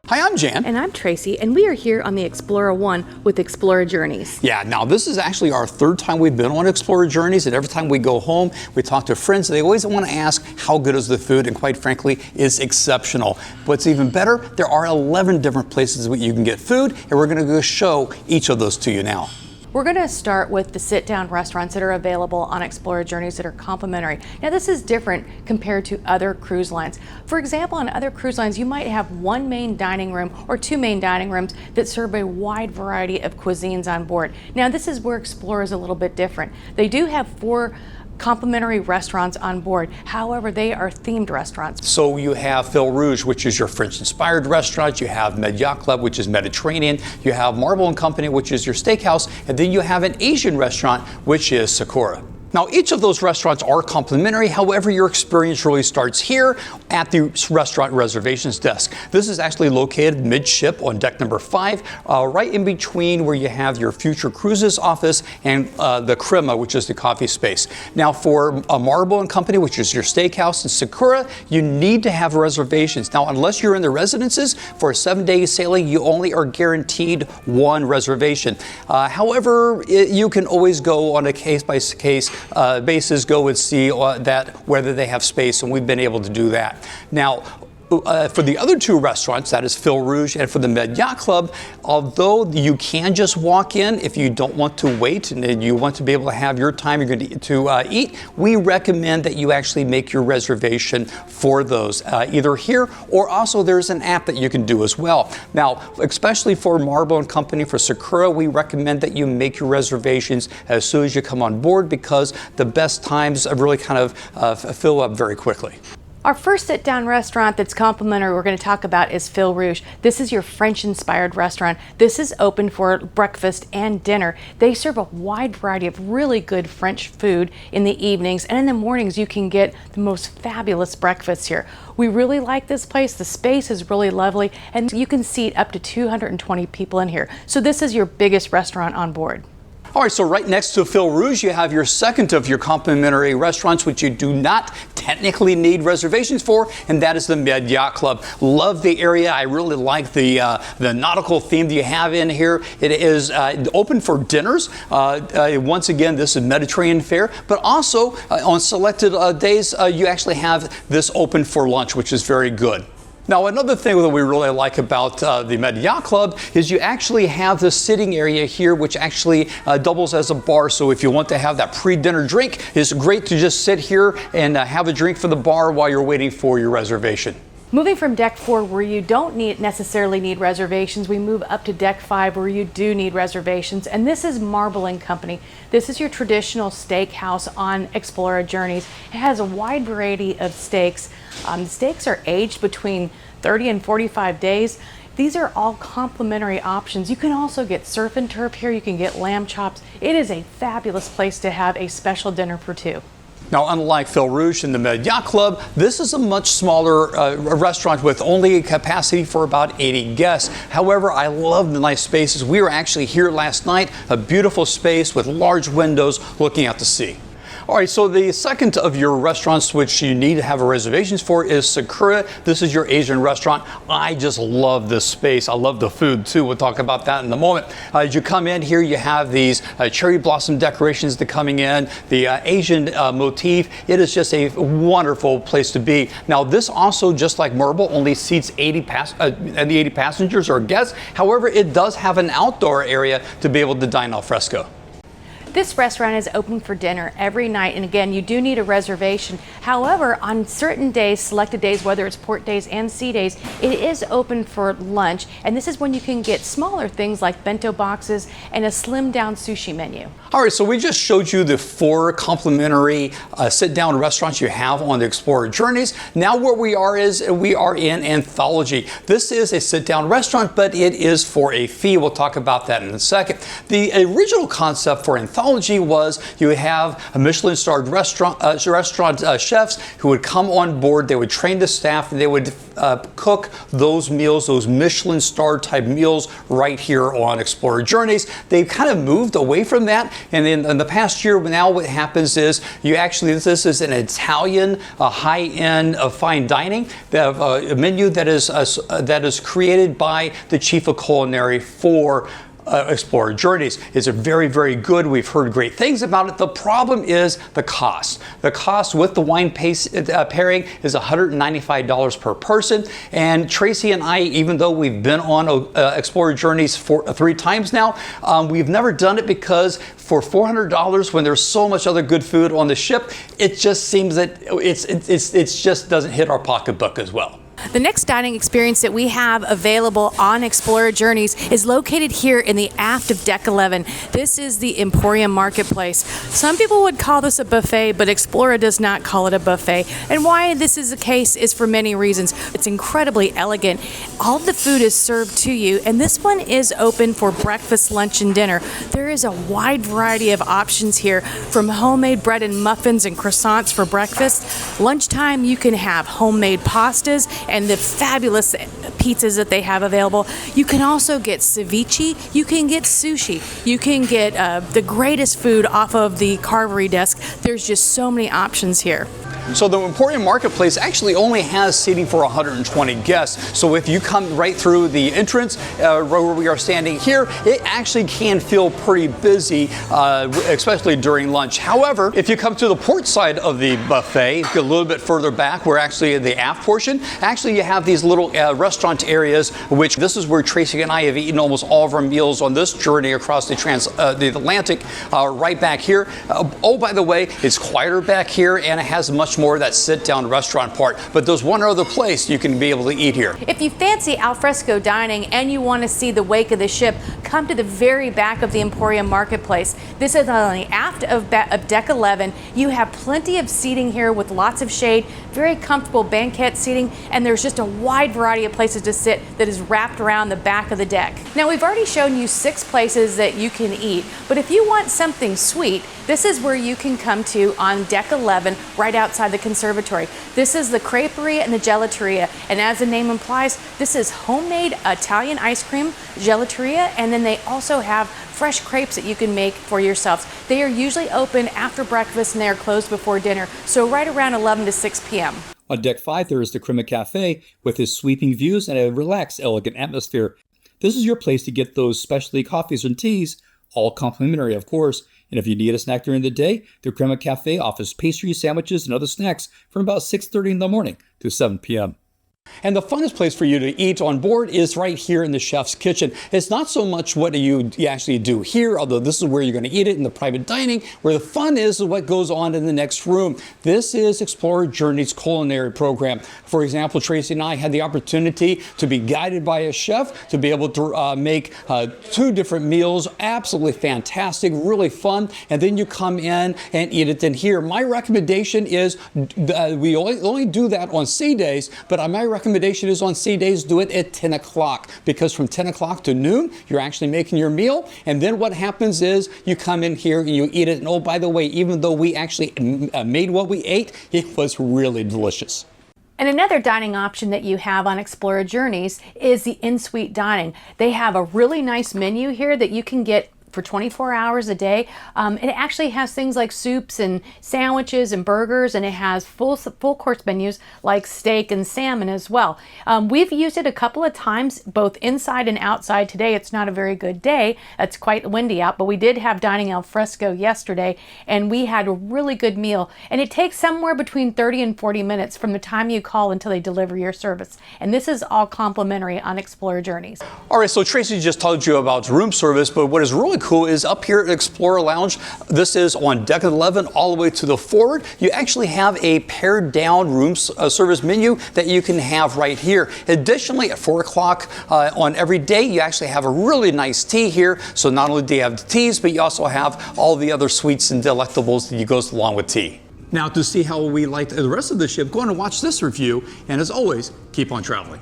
Hi, I'm Jan. And I'm Tracy, and we are here on the Explora I with Explora Journeys. Yeah, now this is actually our third time we've been on Explora Journeys, and every time we go home, we talk to friends, and they always want to ask how good is the food, and quite frankly, it's exceptional. What's even better, there are 11 different places where you can get food, and we're going to go show each of those to you now. We're going to start with the sit-down restaurants that are available on Explora Journeys that are complimentary. Now this is different compared to other cruise lines. For example, on other cruise lines, you might have one main dining room or two main dining rooms that serve a wide variety of cuisines on board. Now this is where Explora is a little bit different. They do have 4 complimentary restaurants on board. However, they are themed restaurants. So you have Fil Rouge, which is your French-inspired restaurant. You have Med Yacht Club, which is Mediterranean. You have Marble & Company, which is your steakhouse. And then you have an Asian restaurant, which is Sakura. Now, each of those restaurants are complimentary. However, your experience really starts here at the restaurant reservations desk. This is actually located midship on deck number 5, right in between where you have your future cruises office and the Crema, which is the coffee space. Now, for Marble & Company, which is your steakhouse, and Sakura, you need to have reservations. Now, unless you're in the residences, for a 7-day sailing, you only are guaranteed 1 reservation. However, you can always go on a case-by-case basis, go and see that whether they have space, and we've been able to do that. Now, for the other 2 restaurants, that is Fil Rouge and for the Med Yacht Club, although you can just walk in if you don't want to wait and you want to be able to have your time you're going to eat, we recommend that you actually make your reservation for those, either here or also there's an app that you can do as well. Now, especially for Marble & Company, for Sakura, we recommend that you make your reservations as soon as you come on board because the best times really kind of fill up very quickly. Our first sit-down restaurant that's complimentary we're going to talk about is Fil Rouge. This is your French-inspired restaurant. This is open for breakfast and dinner. They serve a wide variety of really good French food in the evenings, and in the mornings you can get the most fabulous breakfasts here. We really like this place. The space is really lovely, and you can seat up to 220 people in here. So this is your biggest restaurant on board. All right, so right next to Fil Rouge, you have your second of your complimentary restaurants, which you do not technically need reservations for, and that is the Med Yacht Club. Love the area. I really like the nautical theme that you have in here. It is open for dinners. Once again, this is Mediterranean fare, but also on selected days, you actually have this open for lunch, which is very good. Now, another thing that we really like about the Med Yacht Club is you actually have the sitting area here, which actually doubles as a bar. So if you want to have that pre-dinner drink, it's great to just sit here and have a drink for the bar while you're waiting for your reservation. Moving from deck 4 where you don't necessarily need reservations, we move up to deck 5 where you do need reservations, and this is Marble & Company. This is your traditional steakhouse on Explora Journeys. It has a wide variety of steaks. The steaks are aged between 30 and 45 days. These are all complimentary options. You can also get surf and turf here. You can get lamb chops. It is a fabulous place to have a special dinner for 2. Now, unlike Fil Rouge and the Med Yacht Club, this is a much smaller restaurant with only a capacity for about 80 guests. However, I love the nice spaces. We were actually here last night, a beautiful space with large windows looking out to sea. All right, so the second of your restaurants which you need to have reservations for is Sakura. This is your Asian restaurant. I just love this space. I love the food too. We'll talk about that in a moment. As you come in here, you have these cherry blossom decorations that are coming in, the Asian motif. It is just a wonderful place to be. Now, this also, just like Marble, only seats 80 passengers or guests. However, it does have an outdoor area to be able to dine al fresco. This restaurant is open for dinner every night, and again, you do need a reservation. However, on certain days, selected days, whether it's port days and sea days, it is open for lunch, and this is when you can get smaller things like bento boxes and a slimmed down sushi menu. All right, so we just showed you the 4 complimentary sit-down restaurants you have on the Explora Journeys. Now where we are is we are in Anthology. This is a sit-down restaurant, but it is for a fee. We'll talk about that in a second. The original concept for Anthology methodology was you would have a Michelin-starred restaurant chefs who would come on board. They would train the staff, and they would cook those meals, those Michelin-starred type meals, right here on Explora Journeys. They've kind of moved away from that, and in the past year, now what happens is this is an Italian high-end fine dining a menu that is created by the chief of culinary for Explora Journeys. It's a very, very good. We've heard great things about it. The problem is the cost. The cost with the wine pairing is $195 per person. And Tracey and I, even though we've been on Explora Journeys 3 times now, we've never done it because for $400, when there's so much other good food on the ship, it just seems that it just doesn't hit our pocketbook as well. The next dining experience that we have available on Explora Journeys is located here in the aft of Deck 11. This is the Emporium Marketplace. Some people would call this a buffet, but Explora does not call it a buffet. And why this is the case is for many reasons. It's incredibly elegant. All of the food is served to you, and this one is open for breakfast, lunch, and dinner. There is a wide variety of options here, from homemade bread and muffins and croissants for breakfast. Lunchtime, you can have homemade pastas and the fabulous pizzas that they have available. You can also get ceviche, you can get sushi, you can get the greatest food off of the carvery desk. There's just so many options here. So the Emporium Marketplace actually only has seating for 120 guests. So if you come right through the entrance where we are standing here, it actually can feel pretty busy, especially during lunch. However, if you come to the port side of the buffet, get a little bit further back, we're actually in the aft portion. Actually, you have these little restaurant areas, which this is where Tracey and I have eaten almost all of our meals on this journey across the Atlantic, right back here. Oh, by the way, it's quieter back here, and it has much more of that sit-down restaurant part. But there's one other place you can be able to eat here. If you fancy alfresco dining and you want to see the wake of the ship, come to the very back of the Emporium Marketplace. This is on the aft of Deck 11. You have plenty of seating here with lots of shade, very comfortable banquette seating, and there's just a wide variety of places to sit that is wrapped around the back of the deck. Now, we've already shown you 6 places that you can eat, but if you want something sweet, this is where you can come to on Deck 11, right outside the conservatory. This is the Creperia and the Gelateria, and as the name implies, this is homemade Italian ice cream, gelateria, and then they also have fresh crepes that you can make for yourselves. They are usually open after breakfast and they are closed before dinner, so right around 11 to 6 p.m. On Deck 5, there is the Crema Café with its sweeping views and a relaxed, elegant atmosphere. This is your place to get those specialty coffees and teas, all complimentary, of course. And if you need a snack during the day, the Crema Café offers pastries, sandwiches, and other snacks from about 6:30 in the morning to 7 p.m. And the funnest place for you to eat on board is right here in the chef's kitchen. It's not so much what you actually do here, although this is where you're going to eat it in the private dining. Where the fun is what goes on in the next room. This is Explora Journeys culinary program. For example, Tracey and I had the opportunity to be guided by a chef, to be able to make 2 different meals. Absolutely fantastic, really fun. And then you come in and eat it in here. My recommendation is we only do that on C days, but my recommendation is on C days, do it at 10 o'clock, because from 10 o'clock to noon, you're actually making your meal. And then what happens is you come in here and you eat it. And oh, by the way, even though we actually made what we ate, it was really delicious. And another dining option that you have on Explora Journeys is the in-suite dining. They have a really nice menu here that you can get for 24 hours a day. It actually has things like soups and sandwiches and burgers, and it has full course menus like steak and salmon as well. We've used it a couple of times, both inside and outside. Today it's not a very good day. It's quite windy out, but we did have dining al fresco yesterday, and we had a really good meal. And it takes somewhere between 30 and 40 minutes from the time you call until they deliver your service. And this is all complimentary on Explora Journeys. All right, so Tracey just told you about room service, but what is really cool is up here at Explora Lounge, this is on Deck 11 all the way to the forward. You actually have a pared down room service menu that you can have right here. Additionally, at 4 o'clock on every day, you actually have a really nice tea here. So not only do you have the teas, but you also have all the other sweets and delectables that goes along with tea. Now, to see how we liked the rest of the ship, go on and watch this review. And as always, keep on traveling.